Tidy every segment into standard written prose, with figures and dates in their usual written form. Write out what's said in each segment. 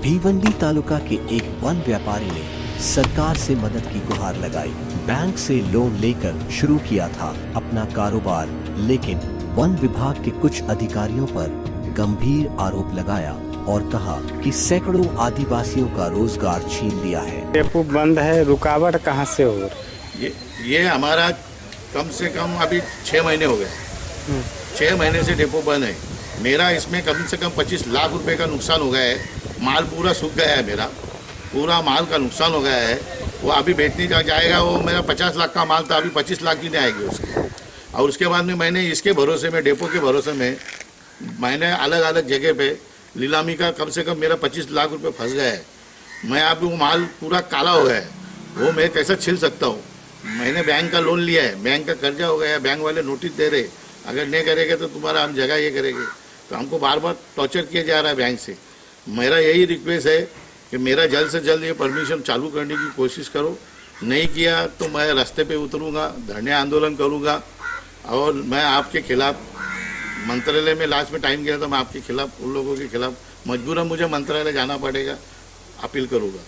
भिवंडी तालुका के एक वन व्यापारी ने सरकार से मदद की गुहार लगाई। बैंक से लोन लेकर शुरू किया था अपना कारोबार, लेकिन वन विभाग के कुछ अधिकारियों पर गंभीर आरोप लगाया और कहा कि सैकड़ों आदिवासियों का रोजगार छीन लिया है। डेपो बंद है, रुकावट कहाँ से हो रही? ये हमारा कम से कम अभी 6 महीने हो गए। 6 महीने से डेपो बंद है। मेरा इसमें कम से कम 25 लाख रुपए का नुकसान हो गया है। माल पूरा सूख गया है, मेरा पूरा माल का नुकसान हो गया है। वो अभी बेचने जाएगा, वो मेरा 50 लाख का माल था, अभी 25 लाख की नहीं आएगी उसकी। और उसके बाद में मैंने इसके भरोसे में, डेपो के भरोसे में मैंने अलग अलग जगह पे नीलामी का कम से कम मेरा 25 लाख रुपए फंस गया है। मैं अभी वो माल पूरा काला हो गया है, वो मैं कैसे छिल सकता हूँ। मैंने बैंक का लोन लिया है, बैंक का कर्जा हो गया है, बैंक वाले नोटिस दे रहे, अगर नहीं करेंगे तो तुम्हारा हम जगह ये करेंगे। तो हमको बार बार टॉर्चर किया जा रहा है बैंक से। मेरा यही रिक्वेस्ट है कि मेरा जल्द से जल्द ये परमिशन चालू करने की कोशिश करो। नहीं किया तो मैं रास्ते पे उतरूँगा, धरने आंदोलन करूँगा और मैं आपके खिलाफ मंत्रालय में लास्ट में टाइम गया तो मैं आपके खिलाफ, उन लोगों के खिलाफ मजबूरन मुझे मंत्रालय जाना पड़ेगा, अपील करूँगा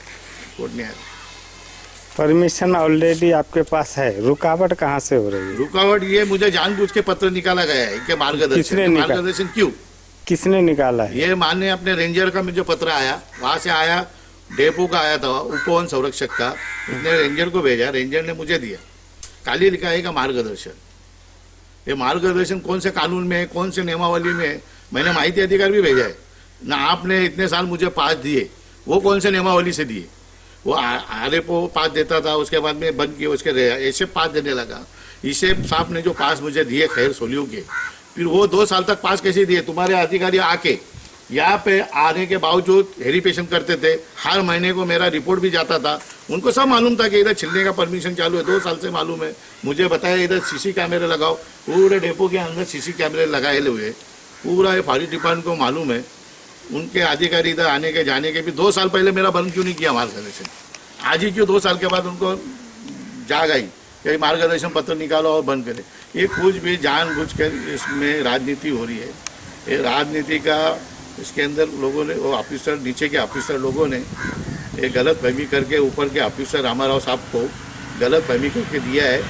कोर्ट न्यायालय। परमिशन ऑलरेडी आपके पास है, रुकावट कहाँ से हो रही है? रुकावट ये मुझे जानबूझ के पत्र निकाला गया है कि मार्गदर्शन क्यों? किसने निकाला है? ये माननीय अपने रेंजर का मुझे पत्र आया, वहाँ से आया, डेपो का आया था, उपवन संरक्षक का, उसने रेंजर को भेजा, रेंजर ने मुझे दिया, खाली लिखा है का मार्गदर्शन। ये मार्गदर्शन कौन से कानून में है, कौन से नियमावली में है? मैंने माहिती अधिकार भी भेजा है ना, आपने इतने साल मुझे पास दिए, वो कौन से नियमावली से दिए? वो आरे को पास देता था, उसके बाद में बंद किए, उसके ऐसे पास देने लगा। इसे साहब ने जो पास मुझे दिए खैर सोलियों के, फिर वो 2 साल तक पास कैसे दिए? तुम्हारे अधिकारी आके यहाँ पे आने के बावजूद हेरिटेशन करते थे। हर महीने को मेरा रिपोर्ट भी जाता था, उनको सब मालूम था कि इधर छिलने का परमिशन चालू है, 2 साल से मालूम है। मुझे बताया इधर सीसी कैमरे लगाओ, पूरे डेपो के अंदर सीसी कैमरे लगाए हुए, पूरा ये फॉरेस्ट डिपार्टमेंट को मालूम है। उनके अधिकारी इधर आने के जाने के भी 2 साल पहले मेरा बंद क्यों नहीं किया मार्गदर्शन? आज ही क्यों 2 साल के बाद उनको जाग आई कि मार्गदर्शन पत्र निकालो और बंद करें? ये कुछ भी जानबूझकर इसमें राजनीति हो रही है। ये राजनीति का इसके अंदर लोगों ने, वो ऑफिसर, नीचे के ऑफिसर लोगों ने ये गलत फहमी करके ऊपर के ऑफिसर रामाराव साहब को गलत फहमी करके दिया है।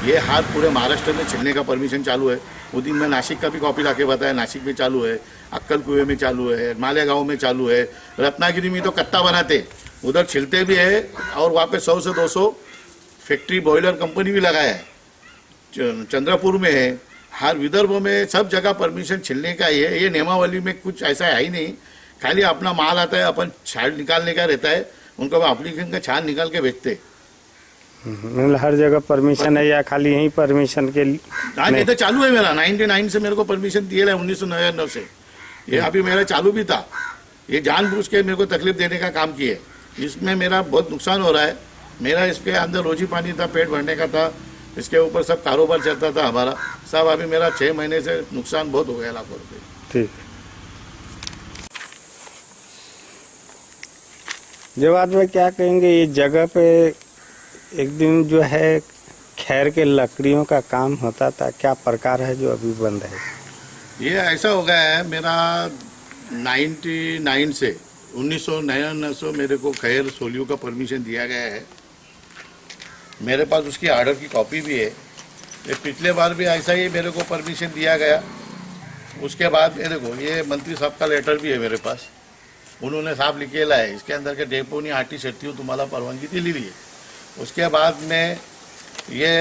ये हाथ पूरे महाराष्ट्र में छिलने का परमिशन चालू है। उस दिन मैं नासिक का भी कॉपी ला के बताया, नासिक में चालू है, अक्कल कुएं में चालू है, मालेगांव में चालू है, रत्नागिरी में तो कत्ता बनाते, उधर छिलते भी है और वहाँ पे 100 से 200 फैक्ट्री बॉयलर कंपनी भी लगाया है। चंद्रपुर में है, हर विदर्भ में सब जगह परमिशन छिलने का ही है। ये नियमावली में कुछ ऐसा है ही नहीं, खाली अपना माल आता है, अपन छाल निकालने का रहता है, उनको एप्लीकेशन का छाल निकाल के बेचते। मतलब हर जगह परमिशन है या खाली यही परमिशन के लिए? आज ये तो चालू है मेरा, 99 से मेरे को परमिशन दिया है, 1999 से। ये अभी मेरा चालू भी था। ये जानबूझ के मेरे को तकलीफ देने का काम किए, इसमें मेरा बहुत नुकसान हो रहा है। मेरा इसके अंदर रोजी पानी था, पेट भरने का था, इसके ऊपर सब कारोबार चलता था हमारा सब। अभी मेरा 6 महीने से नुकसान बहुत हो गया, लाखों रुपये। ठीक। जवाब में क्या कहेंगे, ये जगह पे एक दिन जो है खैर के लकड़ियों का काम होता था, क्या प्रकार है जो अभी बंद है? ये ऐसा हो गया है, मेरा 99 से 1999 से मेरे को खैर सोलियो का परमिशन दिया गया है। मेरे पास उसकी आर्डर की कॉपी भी है। ये पिछले बार भी ऐसा ही मेरे को परमिशन दिया गया। उसके बाद ये देखो, ये मंत्री साहब का लेटर भी है मेरे पास, उन्होंने साहब लिखेला है, इसके अंदर के डेपोनी आटी शेट्टी तुम्हाला परवानगी दिलेली है। उसके बाद में ये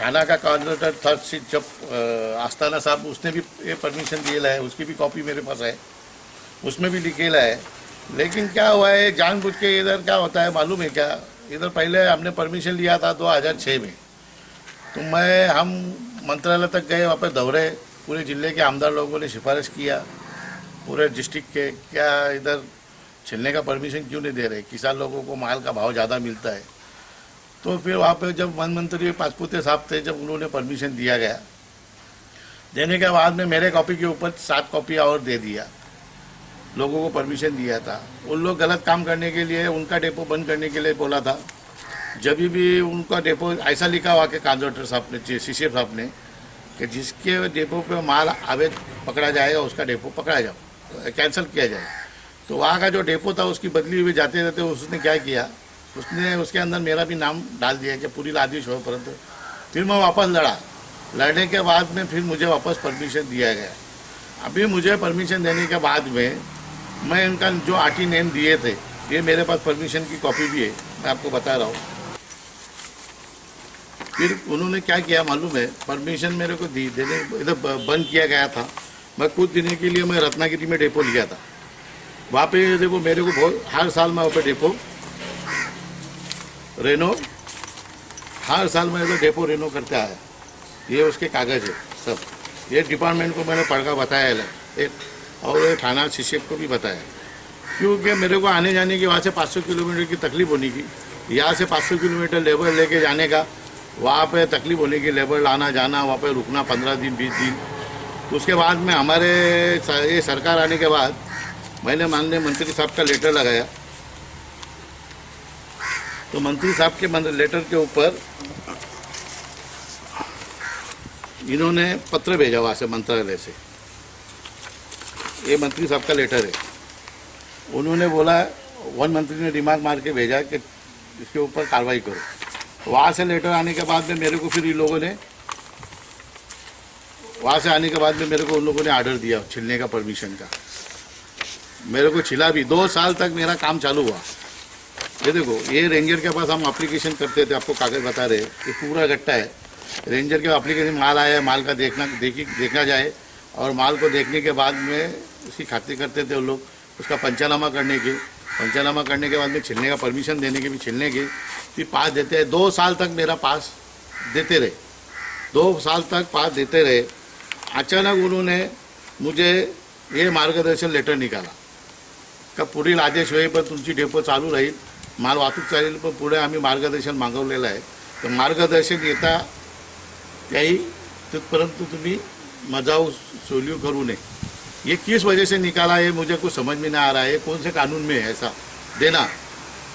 थाना का कॉन्ट्रैक्टर था जब आस्थाना साहब, उसने भी ये परमिशन दिया है, उसकी भी कॉपी मेरे पास है, उसमें भी लिखेला है। लेकिन क्या हुआ है, जानबूझ के इधर क्या होता है मालूम है क्या? इधर पहले हमने परमिशन लिया था 2006 में, तो हम मंत्रालय तक गए, वहाँ पे दौरे, पूरे जिले के आमदार लोगों ने सिफारिश किया, पूरे डिस्ट्रिक्ट के, क्या इधर छिलने का परमिशन क्यों नहीं दे रहे? किसान लोगों को माल का भाव ज़्यादा मिलता है। तो फिर वहाँ पे जब वन मंत्री पासपुते साहब थे, जब उन्होंने परमिशन दिया गया, देने के बाद में मेरे कॉपी के ऊपर 7 कॉपी और दे दिया, लोगों को परमिशन दिया था। उन लोग गलत काम करने के लिए, उनका डेपो बंद करने के लिए बोला था। जब भी उनका डेपो ऐसा लिखा हुआ कि कॉन्ट्रैक्टर साहब ने, सीसी साहब ने, कि जिसके डेपो पे माल अवैध पकड़ा जाएगा उसका डेपो पकड़ा जाओ, कैंसिल किया जाए। तो वहाँ का जो डेपो था उसकी बदली हुई जाते जाते उसने क्या किया, उसने उसके अंदर मेरा भी नाम डाल दिया कि पूरी आदेश हो, परंतु फिर मैं वापस लड़ा। लड़ने के बाद में फिर मुझे वापस परमिशन दिया गया। अभी मुझे परमिशन देने के बाद में मैं इनका जो आरटी नेम दिए थे, ये मेरे पास परमिशन की कॉपी भी है, मैं आपको बता रहा हूँ। फिर उन्होंने क्या किया मालूम है, परमिशन मेरे को देने इधर बंद किया गया था। मैं कुछ दिन के लिए मैं रत्नागिरी में डेपो लिया था। वहाँ पे देखो मेरे को बहुत हर साल मैं वहाँ पे डेपो रेनो, हर साल मैं इधर डेपो रेनो करते आया। ये उसके कागज़ है सब। ये डिपार्टमेंट को मैंने पढ़ कर बताया है एक, और ये थाना शिक्षक को भी बताया, क्योंकि मेरे को आने जाने की वहाँ से 500 किलोमीटर की तकलीफ होने की, यहाँ से 500 किलोमीटर लेबर लेके जाने का, वहाँ पे तकलीफ होने की, लेबर लाना जाना, वहाँ पे रुकना 15 दिन 20 दिन। उसके बाद में हमारे ये सरकार आने के बाद मैंने माननीय मंत्री साहब का लेटर लगाया। तो मंत्री साहब के लेटर के ऊपर इन्होंने पत्र भेजा वहाँ से मंत्रालय से। ये मंत्री साहब का लेटर है। उन्होंने बोला, वन मंत्री ने रिमार्क मार के भेजा कि इसके ऊपर कार्रवाई करो। वहाँ से लेटर आने के बाद में मेरे को फिर इन लोगों ने, वहाँ से आने के बाद में मेरे को उन लोगों ने आर्डर दिया छिलने का, परमिशन का। मेरे को छिला भी। 2 साल तक मेरा काम चालू हुआ। ये देखो, ये रेंजर के पास हम एप्लीकेशन करते थे, आपको कागज़ बता रहे, ये पूरा गट्टा है। रेंजर के एप्लीकेशन माल आया, माल का देखना जाए, और माल को देखने के बाद में उसकी खातिर करते थे उन लोग, उसका पंचनामा करने के बाद में छिलने का परमिशन देने के भी, छिलने के फिर पास देते हैं। 2 साल तक मेरा पास देते रहे, 2 साल तक पास देते रहे। अचानक उन्होंने मुझे ये मार्गदर्शन लेटर निकाला का पुढील आदेश होईपर्यंत तुमची डेपो चालू राहील, माल वाहतूक चालेल, पण पुढे आम्ही मार्गदर्शन मागवलेलं आहे। तर मार्गदर्शन येता त्याही तिथपर्यंत तुम्ही मजाऊ सोल्यू करू नये। ये किस वजह से निकाला है मुझे कुछ समझ में नहीं आ रहा है। कौन से कानून में है ऐसा देना?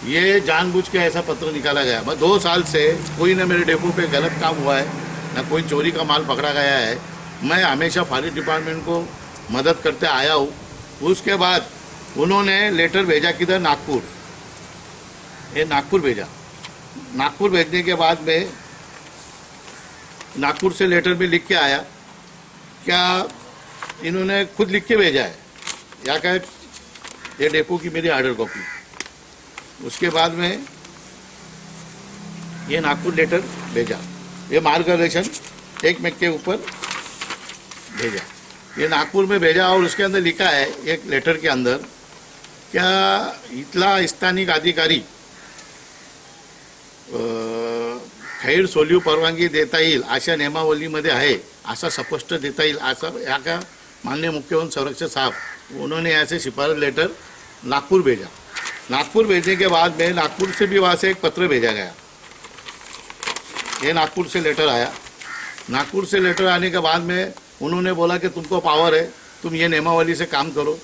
ये जानबूझ के ऐसा पत्र निकाला गया। मैं 2 साल से कोई ना मेरे डेपो पे गलत काम हुआ है, ना कोई चोरी का माल पकड़ा गया है। मैं हमेशा फॉरेस्ट डिपार्टमेंट को मदद करते आया हूँ। उसके बाद उन्होंने लेटर भेजा किधर? नागपुर। ये नागपुर भेजा। नागपुर भेजने के बाद में नागपुर से लेटर भी लिख के आया। क्या इन्होंने खुद लिख के भेजा है या क्या? ये डेपो की मेरी ऑर्डर कॉपी। उसके बाद में ये नागपुर लेटर भेजा, ये मार्गदर्शन 1 मई के ऊपर भेजा। ये नागपुर में भेजा और उसके अंदर लिखा है एक लेटर के अंदर, क्या इथला स्थानिक अधिकारी खैर सोल्यू परवानगी देता येईल अशा नियमावलीमध्ये आहे, असा स्पष्ट देता येईल असं या का माननीय मुख्य वन संरक्षक साहब उन्होंने ऐसे सिफारिश लेटर नागपुर भेजा। नागपुर भेजने के बाद में नागपुर से भी वहाँ से एक पत्र भेजा गया। ये नागपुर से लेटर आया। नागपुर से लेटर आने के बाद में उन्होंने बोला कि तुमको पावर है, तुम ये नियमावली से काम करो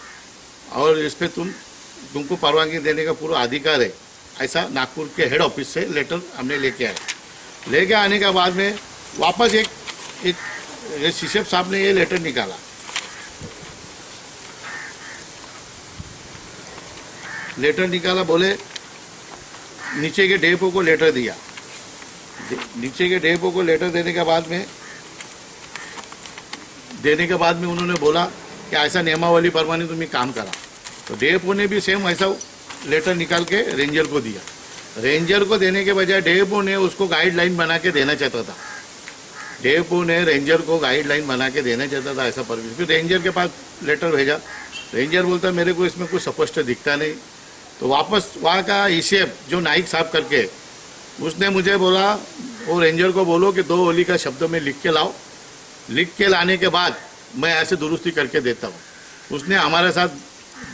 और इस पर तुमको परवानगी देने का पूरा अधिकार है। ऐसा नागपुर के हेड ऑफिस से लेटर हमने लेके आए। लेके आने के बाद में वापस एक शिशेप साहब ने ये लेटर निकाला। लेटर निकाला, बोले नीचे के डेपो को लेटर दिया। नीचे के डेपो को लेटर देने के बाद में उन्होंने बोला कि ऐसा नियमावली परमाने तुम्हें काम करा। तो डेपो ने भी सेम ऐसा लेटर निकाल के रेंजर को दिया। रेंजर को देने के बजाय डेपो ने उसको गाइडलाइन बना के देना चाहता था। डेपो ने रेंजर को गाइडलाइन बना के देना चाहता था ऐसा परमिशन। फिर रेंजर के पास लेटर भेजा। रेंजर बोलता मेरे को इसमें कुछ स्पष्ट दिखता नहीं। तो वापस वहाँ का ईशेप जो नाइक साहब करके, उसने मुझे बोला वो रेंजर को बोलो कि 2 ओली का शब्द में लिख के लाओ। लिख के लाने के बाद मैं ऐसे दुरुस्ती करके देता हूँ। उसने हमारे साथ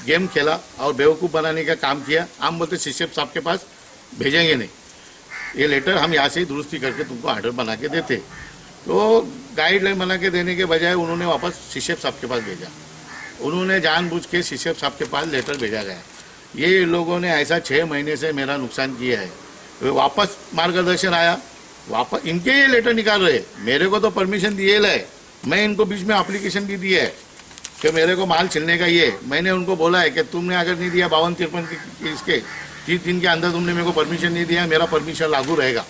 गेम खेला और बेवकूफ़ बनाने का काम किया। हम बोलते शिशेप साहब के पास भेजेंगे नहीं, ये लेटर हम यहाँ से ही दुरुस्ती करके तुमको ऑर्डर बना के देते। तो गाइडलाइन बना के देने के बजाय उन्होंने वापस शिशेप साहब के पास भेजा। उन्होंने जानबूझ के शिशेप साहब के पास लेटर भेजा गया। ये लोगों ने ऐसा 6 महीने से मेरा नुकसान किया है। वापस मार्गदर्शन आया, वापस इनके ये लेटर निकाल रहे। मेरे को तो परमिशन दिए है, मैं इनको बीच में एप्लीकेशन भी दिया है। कि मेरे को माल छिलने का ये है। मैंने उनको बोला है कि तुमने अगर नहीं दिया 52-53 इसके 30 दिन के अंदर तुमने मेरे को परमिशन नहीं दिया, मेरा परमिशन लागू रहेगा।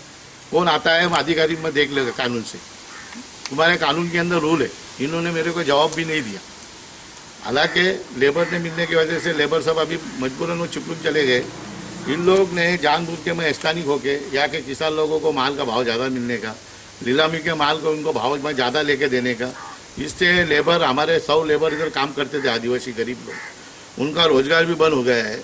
कौन आता है अधिकारी में देख लेगा कानून से, तुम्हारे कानून के अंदर रूल है। इन्होंने मेरे को जवाब भी नहीं दिया। हालांकि लेबर ने मिलने की वजह से लेबर सब अभी मजबूरन वो चुपलुन चले गए। इन लोग ने जानबूझ के मैं स्थानीय होके यहाँ के किसान लोगों को माल का भाव ज़्यादा मिलने का, नीलामी के माल को उनको भाव में ज़्यादा लेके देने का, इससे लेबर हमारे 100 लेबर इधर काम करते थे, आदिवासी गरीब लोग, उनका रोजगार भी बंद हो गया है।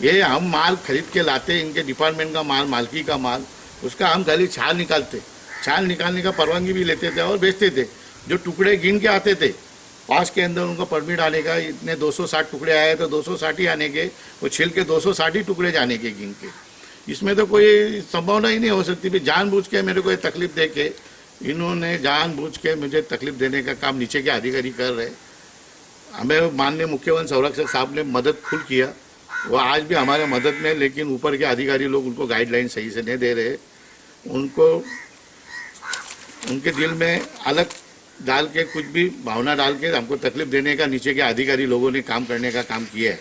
ये हम माल खरीद के लाते, इनके डिपार्टमेंट का माल, मालकी का माल, उसका हम खाली छाल निकालते, छाल निकालने का परवानगी भी लेते थे और बेचते थे। जो टुकड़े गिन के आते थे पास के अंदर उनको परमिट आने का, इतने 260 टुकड़े आए तो 260 ही आने के, वो छिल के 260 टुकड़े जाने के गिन के। इसमें तो कोई संभावना ही नहीं हो सकती। भी जानबूझ के मेरे को ये तकलीफ दे के, इन्होंने जानबूझ के मुझे तकलीफ देने का काम नीचे के अधिकारी कर रहे। हमें माननीय मुख्य वन संरक्षक साहब ने मदद फुल किया, वो आज भी हमारे मदद में, लेकिन ऊपर के अधिकारी लोग उनको गाइडलाइन सही से नहीं दे रहे। उनको उनके दिल में अलग डाल के, कुछ भी भावना डाल के हमको तकलीफ देने का नीचे के अधिकारी लोगों ने काम करने का काम किया है।